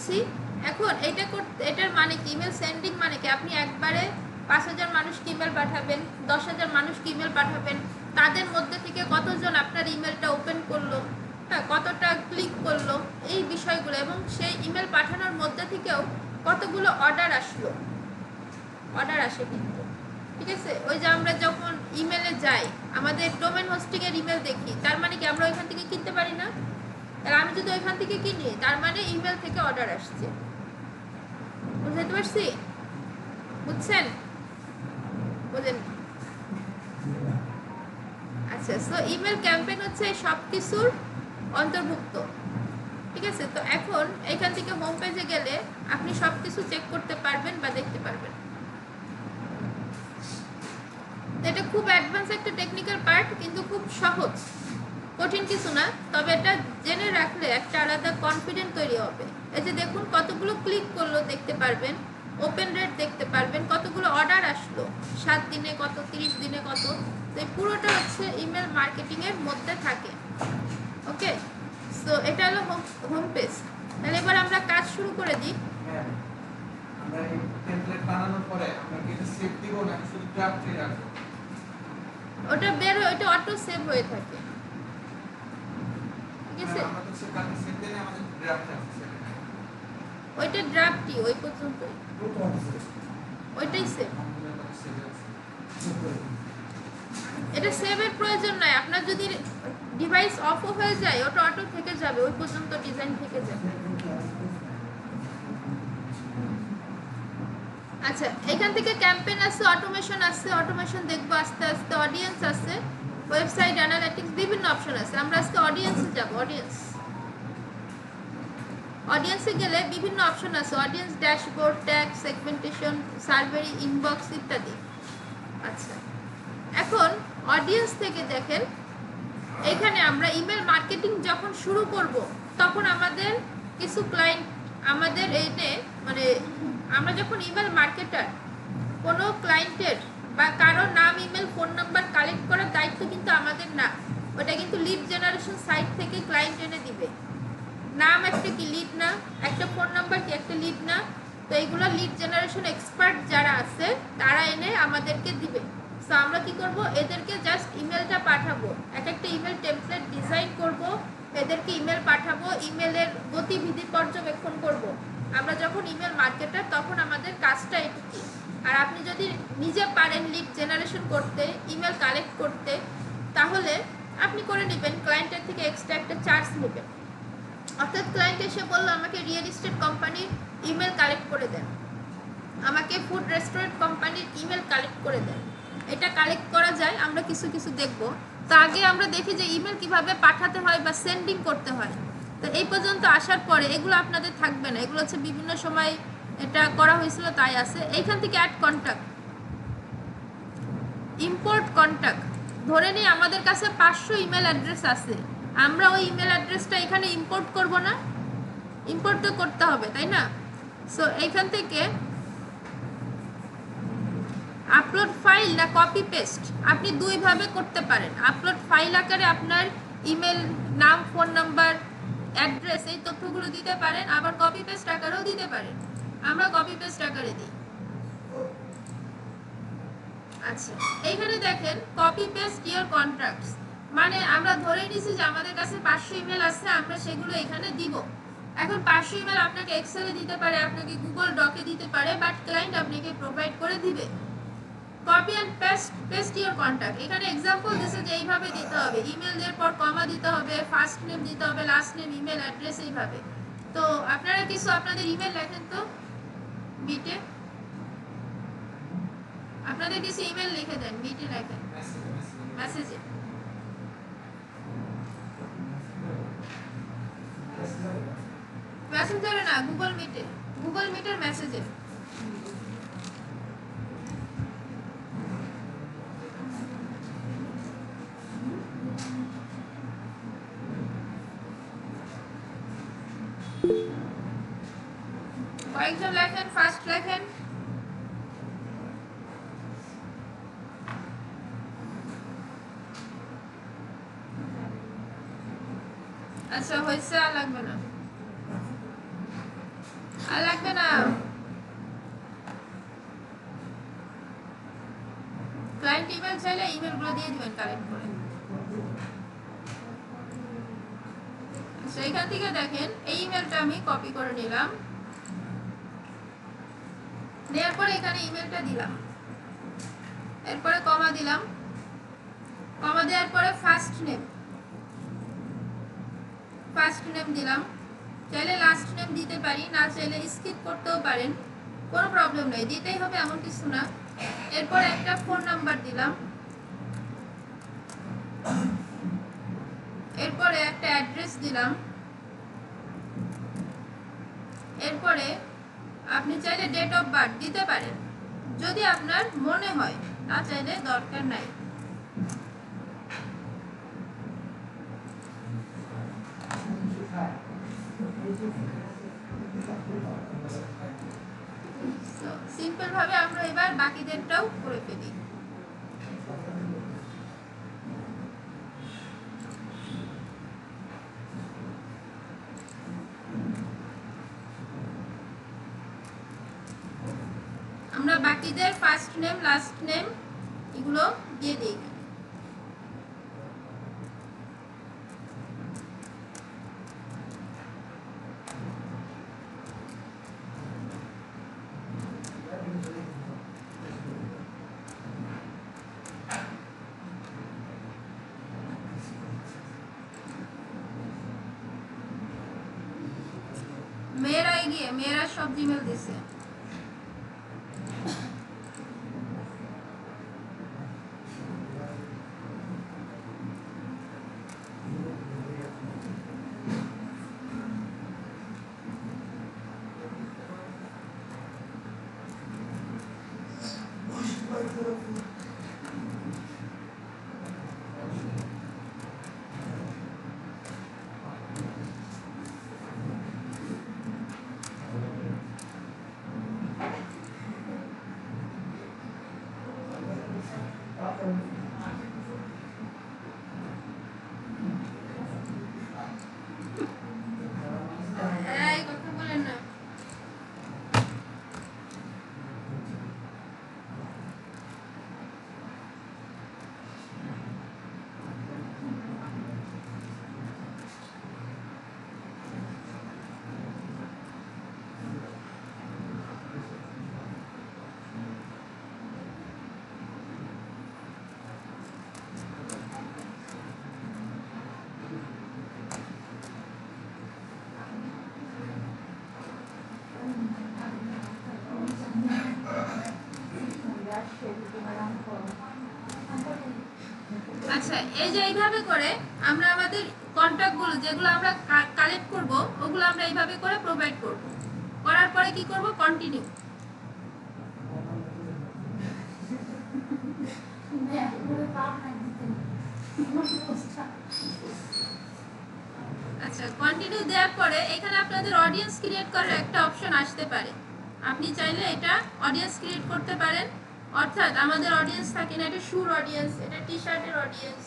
দিচ্ছি। এখন এটার মানে কি, ইমেল সেন্ডিং মানে কি, আপনি একবারে 5,000 মানুষকে ইমেল পাঠাবেন, 10,000 মানুষকে ইমেল পাঠাবেন, তাদের মধ্যে থেকে কতজন আপনার ইমেলটা ওপেন করলো, হ্যাঁ, কতটা ক্লিক করলো, এই বিষয়গুলো, এবং সেই ইমেল পাঠানোর মধ্যে থেকেও কতগুলো অর্ডার আসলো, অর্ডার আসে কিন্তু, ঠিক আছে। ওই যে আমরা যখন ইমেলে যাই, আমাদের ডোমেন হোস্টিংয়ের ইমেল দেখি, তার মানে কি আমরা ওইখান থেকে কিনতে পারি না? তাহলে আমি যদি ওইখান থেকে কিনি, তার মানে ইমেল থেকে অর্ডার আসছে। বুঝতে পারছি? বুঝছেন? বুঝেন? আচ্ছা, সো ইমেল ক্যাম্পেইন হচ্ছে সব কিছুর অন্তর্ভুক্ত, ঠিক আছে। তো এখন এখান থেকে হোম পেজে গেলে আপনি সব কিছু চেক করতে পারবেন বা দেখতে পারবেন। এটা খুব অ্যাডভান্স একটা টেকনিক্যাল পার্ট, কিন্তু খুব সহজ, কঠিন কিছু না। তবে এটা জেনে রাখলে একটা আলাদা কনফিডেন্ট তৈরি হবে। এই যে দেখুন কতগুলো ক্লিক করলো দেখতে পারবেন, ওপেন রেট দেখতে পারবেন, কতগুলো অর্ডার আসলো, 7 দিনে কত, 30 দিনে কত। তো এই পুরোটা হচ্ছে ইমেল মার্কেটিংয়ের মধ্যে থাকে। ওকে, সো এটা হলো হোম পেজ। তাহলে এবার আমরা কাজ শুরু করে দিই। আমরা এই টেমপ্লেট বানানোর পরে আমরা কি এটা সেভ দিব নাকি শুধু ড্রাফটে রাখবো? ওটা বের হয়ে, ওটা অটো সেভ হয়ে থাকে, ঠিক আছে। আমরা তো সে কালকে সেভ দিলে আমাদের ড্রাফট আছে, ওইটা ড্রাফটই, ওই পর্যন্তই, ওইটাই সেভ। এটা সেভের প্রয়োজন নাই, আপনার যদি ডিভাইস অফও হয়ে যায় ওটা অটো থেকে যাবে, ওই পর্যন্ত ডিজাইন থেকে যাবে। আচ্ছা, এখান থেকে ক্যাম্পেইন আছে, অটোমেশন আছে, অটোমেশন দেখবো আস্তে আস্তে, অডিয়েন্স আছে, ওয়েবসাইট অ্যানালিটিক্স, বিভিন্ন অপশন আছে। আমরা আজকে অডিয়েন্সে যাব। অডিয়েন্সে গেলে বিভিন্ন অপশন আছে, অডিয়েন্স ড্যাশবোর্ড, ট্যাগ, সেগমেন্টেশন, সার্ভারি, ইনবক্স ইত্যাদি। আচ্ছা, এখন অডিয়েন্স থেকে দেখেন, এখানে আমরা ইমেল মার্কেটিং যখন শুরু করব, তখন আমাদের কিছু ক্লায়েন্ট আমাদের এইনে, মানে আমরা যখন ইমেল মার্কেটার, কোনো ক্লায়েন্টের বা কারো নাম, ইমেল, ফোন নাম্বার কালেক্ট করার দায়িত্ব কিন্তু আমাদের না। ওটা কিন্তু লিড জেনারেশন সাইট থেকে ক্লায়েন্ট এনে দিবে। নাম একটা কি লিড না, একটা ফোন নাম্বার কি একটা লিড না? তো এইগুলো লিড জেনারেশন এক্সপার্ট যারা আছে তারা এনে আমাদেরকে দিবে। সো আমরা কি করব, এদেরকে জাস্ট ইমেলটা পাঠাবো, এক একটা ইমেল টেমপ্লেট ডিজাইন করব, এদেরকে ইমেল পাঠাবো, ইমেলের গতিবিধি পর্যবেক্ষণ করব। আমরা যখন ইমেল মার্কেটার, তখন আমাদের কাজটা এটুকুই। আর আপনি যদি নিজে পারেন লিড জেনারেশন করতে, ইমেল কালেক্ট করতে, তাহলে আপনি করে নেবেন, ক্লায়েন্টের থেকে এক্সট্রা একটা চার্জ নেবেন। অর্থাৎ ক্লায়েন্ট এসে বললো আমাকে রিয়েল এস্টেট কোম্পানির ইমেল কালেক্ট করে দেন, আমাকে ফুড রেস্টুরেন্ট কোম্পানির ইমেল কালেক্ট করে দেন। এটা কালেক্ট করা যায়, আমরা কিছু কিছু দেখব। তো আগে আমরা দেখি যে ইমেল কিভাবে পাঠাতে হয় বা সেন্ডিং করতে হয়। তো এই পর্যন্ত আসার পরে এগুলো আপনাদের থাকবে না, এগুলো হচ্ছে বিভিন্ন সময় এটা করা হয়েছিল তাই আছে। এইখান থেকে অ্যাড কন্ট্যাক্ট, ইম্পোর্ট কন্ট্যাক্ট। ধরে নিই আমাদের কাছে 500 ইমেল অ্যাড্রেস আছে, আমরা ওই ইমেল অ্যাড্রেসটা এখানে ইম্পোর্ট করব না? ইম্পোর্ট তো করতে হবে, তাই না? সো এইখান থেকে আপলোড ফাইল না কপি পেস্ট, আপনি দুইভাবে করতে পারেন। আপলোড ফাইল আকারে আপনার ইমেল, নাম, ফোন নাম্বার, অ্যাড্রেস, এই তথ্যগুলো দিতে পারেন, আবার কপি পেস্ট আকারেও দিতে পারেন। আমরা কপি পেস্ট আকারে দিই। আচ্ছা, এইখানে দেখেন কপি পেস্ট ইওর কন্ট্রাক্টস, মানে আমরা ধরে নিয়েছি যে আমাদের কাছে 500 ইমেল আছে, আমরা সেগুলো এখানে দিব। এখন 500 ইমেল আপনাকে এক্সেলে দিতে পারে, আপনাকে গুগল ডকে দিতে পারে, বাট ক্লায়েন্ট আপনাকে প্রোভাইড করে দিবে। Copy and paste your contact, এখানে এক্সাম্পল দিছে যে এইভাবে দিতে হবে, ইমেল এর পর কমা দিতে হবে, ফার্স্ট নেম দিতে হবে, লাস্ট নেম, ইমেল অ্যাড্রেস, এইভাবে। তো আপনারা কিছু আপনাদের ইমেল লেখেন তো মিটে, আপনাদের কিছু ইমেল লিখে দেন, মিটে লেখেন, মেসেজে। মেসেঞ্জারে না, গুগল মিটে, গুগল মিটের মেসেজে। কয়েকজন লেখেন, ফার্স্ট লেখেন। আচ্ছা হয়েছে, আর লাগবে না। আর লাগবে না, ক্লায়েন্ট ইমেল চাইলে ইমেলগুলো দিয়ে দিবেন কালেক্ট করে। আচ্ছা এখান থেকে দেখেন এই ইমেলটা আমি কপি করে নিলাম, নেওয়ার পরে এখানে ইমেলটা দিলাম, এরপরে কমা দিলাম, কমা দেওয়ার পরে ফার্স্ট নেম দিলাম, চাইলে লাস্ট নেম দিতে পারি, না চাইলে স্কিপ করতেও পারেন, কোনো প্রবলেম নেই, দিতেই হবে এমন কিছু না। এরপর একটা ফোন নাম্বার দিলাম, এরপরে একটা অ্যাড্রেস দিলাম, এরপরে আপনি চাইলে ডেট অফ বার্থ দিতে পারেন যদি আপনার মনে হয়, না চাইলে দরকার নাই। সিম্পল ভাবে আমরা এবার বাকিদেরটাও করে ফেলি। আমরা বাকিদের ফার্স্ট নেম লাস্ট নেম এগুলো দিয়ে দিই। মেয়েরাই গিয়ে মেয়েরা সব জিমেল দিছে। আচ্ছা এই যে এইভাবে করে আমরা আমাদের কন্টাক্টগুলো যেগুলো আমরা কালেক্ট করব ওগুলো আমরা এইভাবে করে প্রোভাইড করব, করার পরে কি করব কন্টিনিউ। আচ্ছা কন্টিনিউ দেওয়ার পরে এখানে আপনাদের অডিয়েন্স ক্রিয়েট করার একটা অপশন আসতে পারে, আপনি চাইলে এটা অডিয়েন্স ক্রিয়েট করতে পারেন, অর্থাৎ আমাদের অডিয়েন্স থাকে না, এটা শুর অডিয়েন্স, এটা টি শার্টের অডিয়েন্স,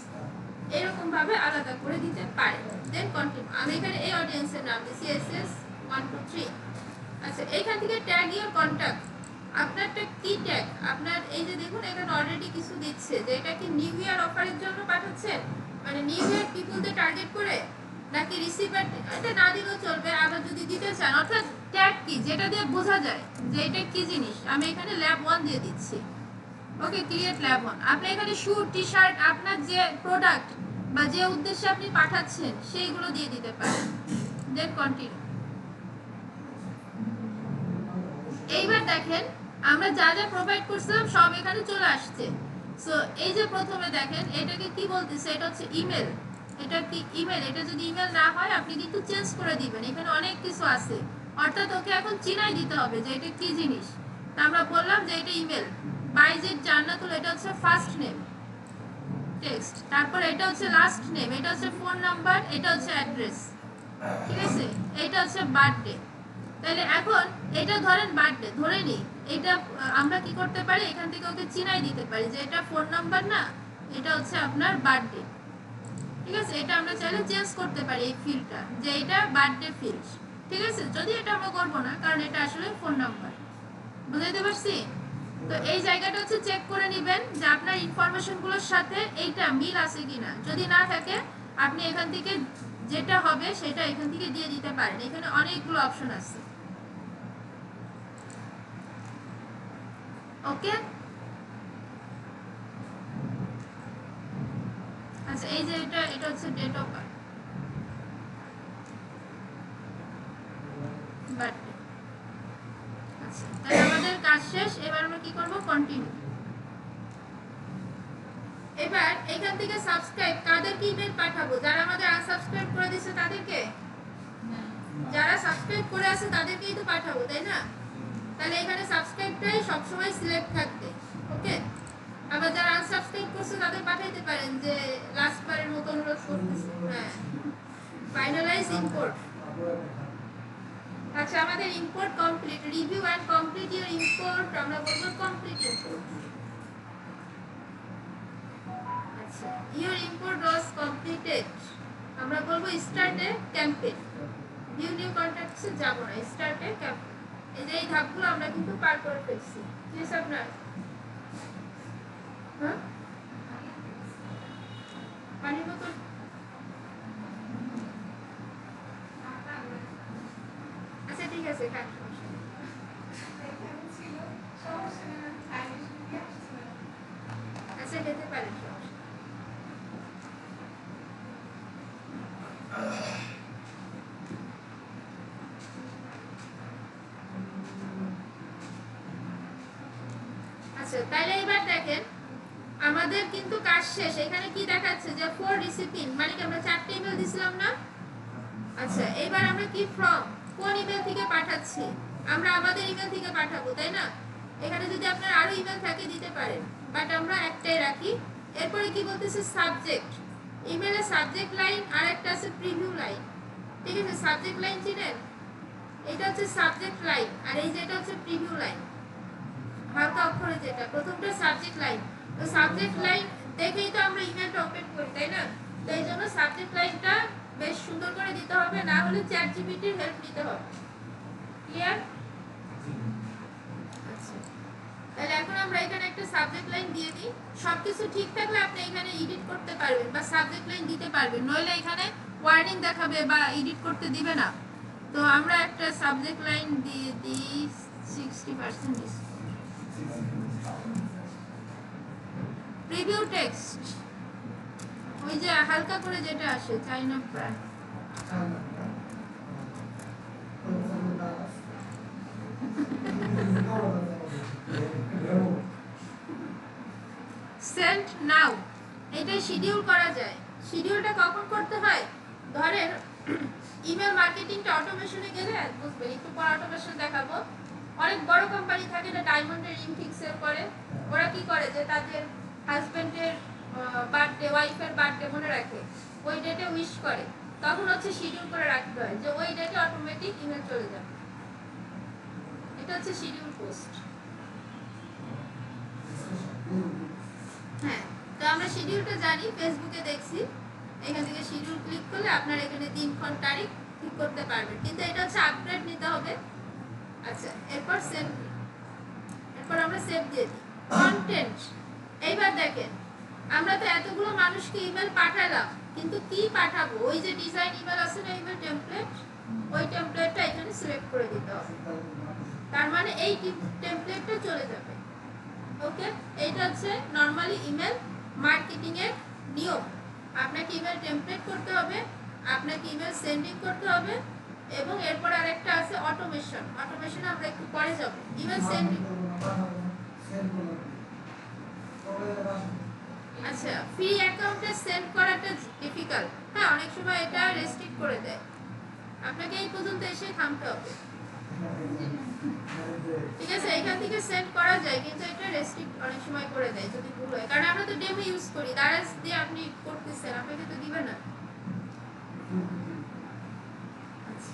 এরকম ভাবে আলাদা করে দিতে পারেন। দেন কন্টিনিউ, আমি এখানে এই অডিয়েন্সের নাম দিছি এসএস 1 2 3। আচ্ছা এইখান থেকে ট্যাগ ইওর কন্টাক্ট, আপনারটা কি ট্যাগ, আপনার এই যে দেখুন এখানে অলরেডি কিছু দিচ্ছে যে এটা কি নিউ ইয়ার অফারের জন্য পাঠাচ্ছেন, মানে নিউ ইয়ার পিপলদের টার্গেট করে, নাকি রিসিভার, এটা না দিলেও চলবে, আবার যদি দিতে চান, অর্থাৎ ট্যাগ কি যেটা দিয়ে বোঝা যায় যে এটা কি জিনিস। আমি এখানে ল্যাব 1 দিয়ে দিচ্ছি, ওকে ক্রিয়েট ল্যাব 1। আপনি এখানে শু টি শার্ট আপনার যে প্রোডাক্ট বা যে উদ্দেশ্যে আপনি পাঠাচ্ছেন সেইগুলো দিয়ে দিতে পারেন। Then continue. এইবার দেখেন আমরা যা যা প্রোভাইড করছিলাম সব এখানে চলে আসছে। সো এই যে প্রথমে দেখেন এটাকে কি বলতেছে, এটা হচ্ছে ইমেল, এটা কি ইমেল, এটা যদি ইমেল না হয় আপনি কিন্তু চেঞ্জ করে দিবেন, এখানে অনেক কিছু আছে, অর্থাৎ ওকে এখন চিনাই দিতে হবে যে এটা কি জিনিস। তা আমরা বললাম যে এটা ইমেল, বাইজেট জান্নাতুল, এটা হচ্ছে ফার্স্ট নেম টেক্সট, তারপর এটা হচ্ছে লাস্ট নেম, এটা হচ্ছে ফোন নাম্বার, এটা হচ্ছে অ্যাড্রেস, ঠিক আছে, এটা হচ্ছে বার্থডে। তাহলে এখন এটা ধরেন বার্থডে ধরে নিই, এটা আমরা কি করতে পারি এখান থেকে ওকে চিনাই দিতে পারি যে এটা ফোন নাম্বার না, এটা হচ্ছে আপনার বার্থডে, ঠিক আছে। এটা আমরা চাইলে চেঞ্জ করতে পারি এই ফিল্ডটা যে এটা বার্থডে ফিল্ড, ঠিক আছে, যদি এটা আমরা করবো না, কারণ এটা আসলে ফোন নাম্বার, বুঝাইতে পারছি? তো এই জায়গাটা হচ্ছে চেক করে নেবেন যে আপনার ইনফরমেশনগুলোর সাথে এইটা মিল আছে কিনা। যদি না থাকে আপনি এখান থেকে যেটা হবে সেটা এখান থেকে দিয়ে দিতে পারেন। এখানে অনেকগুলো অপশন আছে। ওকে, আচ্ছা এই যে এটা হচ্ছে ডেট অফ বার্থডে। আচ্ছা, তাহলে আমাদের কাজ শেষ। এবার আমরা কি করব, কন্টিনিউ। এবার এখান থেকে সাবস্ক্রাইব কাদেরকে ইমেল পাঠাবো? যারা আমাদের আনসাবস্ক্রাইব করে দিয়েছে তাদেরকে? যারা সাবস্ক্রাইব করে আছে তাদেরকেই তো পাঠাবো, তাই না? তাহলে এখানে সাবস্ক্রাইবটাই সবসময় সিলেক্ট থাকবে। ওকে, আবার যারা আনসাবস্ক্রাইব করছে তাদের পাঠাইতে পারেন যে লাস্ট বারের মতো অনুরোধ করতেছি। হ্যাঁ, ফাইনালাইজ ইম্পোর্ট। আচ্ছা, আমাদের import complete. Review and complete your import, আমরা বলবো কমপ্লিট ইম্পোর্ট। আচ্ছা, ইওর ইম্পোর্ট ওয়াজ কমপ্লিটেড, আমরা বলবো start a campaign. View new কন্ট্যাক্টসে যাব না, স্টার্ট এ ক্যাম্পেইন। এই যে এই ধাপগুলো আমরা কিন্তু পার করে ফেলছি। কি আছে আপনার? হ্যাঁ, পানির বোতল। আচ্ছা ঠিক আছে, খান। আচ্ছা খেতে পারেন, সমস্যা। আচ্ছা, তাহলে এবার দেখেন আমাদের কিন্তু কাজ শেষ। এখানে কি দেখাচ্ছে যে ফর রিসিপিয়েন্ট, মানে কি আমরা 4টা ইমেল দিছিলাম না? আচ্ছা, এবার আমরা কি ফ্রম, কোন ইমেল থেকে পাঠাচ্ছি? আমরা আমাদের ইমেল থেকে পাঠাবো, তাই না? এখানে যদি আপনার আরো ইমেল থাকে দিতে পারেন, বাট আমরা একটাই রাখি। এরপরে কি বলতেছে, সাবজেক্ট। ইমেলের সাবজেক্ট লাইন আর একটা আছে প্রিভিউ লাইন। ঠিক আছে, সাবজেক্ট লাইন চিনেন? এটা হচ্ছে সাবজেক্ট লাইন, আর এই যেটা হচ্ছে প্রিভিউ লাইন, হালকা অক্ষরে যেটা প্রথমটা সাবজেক্ট লাইন। তো সাবজেক্ট লাইন দেখেই তো আমরা ইমেলটা ওপেন করি, তাই না? তো এই জন্য সাবজেক্ট লাইনটা বেশ সুন্দর করে দিতে হবে, না হলে চ্যাট জিপিটির হেল্প নিতে হবে। ক্লিয়ার? আচ্ছা, তাহলে এখন আমরা এখানে একটা সাবজেক্ট লাইন দিয়ে দিই। সবকিছু ঠিক থাকলে আপনি এখানে এডিট করতে পারবেন বা সাবজেক্ট লাইন দিতে পারবেন, নইলে এখানে ওয়ার্নিং দেখাবে বা এডিট করতে দিবে না। তো আমরা একটা সাবজেক্ট লাইন দিয়ে দিই 60% ডিসকাউন্ট। প্রিভিউ টেক্সট, ওই যে হালকা করে যেটা আসে, চাইনা ব্র্যান্ড। সেন্ড নাও, এটা শিডিউল করা যায়। শিডিউলটা কখন করতে হয়? ধরেন ইমেল মার্কেটিংটা অটোমেশনে গেলে বুঝবেন, একটু পর অটোমেশন দেখাবো। অনেক বড় কোম্পানি থাকে না, ডায়মন্ডের রিং ঠিক সেল করে। ওরা কি করে যে তাদের হাজবেন্ডের বার্থডে, ওয়াইফের বার্থডে মনে রাখে, ওই ডেটে উইশ করে। তখন হচ্ছে শিডিউল করে রাখতে হয় যে ওই ডেটে অটোমেটিক ইমেল চলে যাবে। এটা হচ্ছে শিডিউল পোস্ট। হ্যাঁ, তো আমরা শিডিউলটা জানি, ফেসবুকে দেখছি। এখান থেকে শিডিউল ক্লিক করলে আপনার এখানে দিনক্ষণ তারিখ ঠিক করতে পারবেন, কিন্তু এটা হচ্ছে আপডেট নিতে হবে। আচ্ছা, এরপর সেভ, এরপর আমরা সেভ দিয়ে দিই। কন্টেন্ট, এইবার দেখেন আমরা তো এতগুলো মানুষকে ইমেল পাঠালাম, কিন্তু কি পাঠাবো? ওই যে ডিজাইন ইমেল আছে না, ইমেল টেমপ্লেট, ওই টেমপ্লেটটা এখানে সিলেক্ট করে দিতে হবে। তার মানে এই টেমপ্লেটটা চলে যাবে। ওকে, এইটা হচ্ছে নরমালি ইমেল মার্কেটিং এর নিয়ম। আপনাকে ইমেল টেমপ্লেট করতে হবে, আপনাকে ইমেল সেন্ডিং করতে হবে, এবং এরপর আরেকটা আছে অটোমেশন। অটোমেশন আমরা একটু পরে যাব। ইমেল সেন্ডিং, আচ্ছা, ফ্রি অ্যাকাউন্টে সেন্ড করাটা ডিফিকাল্ট। হ্যাঁ, অনেক সময় এটা রেস্ট্রিক্ট করে দেয়, আপনাকে এই পর্যন্ত এসে থামতে হবে। ঠিক আছে, এখান থেকে সেন্ড করা যায়, কিন্তু এটা রেস্ট্রিক্ট অনেক সময় করে দেয় যদি ভুল হয়, কারণ আমরা তো ডেমো ইউজ করি। দারাজ দিয়ে আপনি করতেছেন, আপনাকে তো দিবে না। আচ্ছা,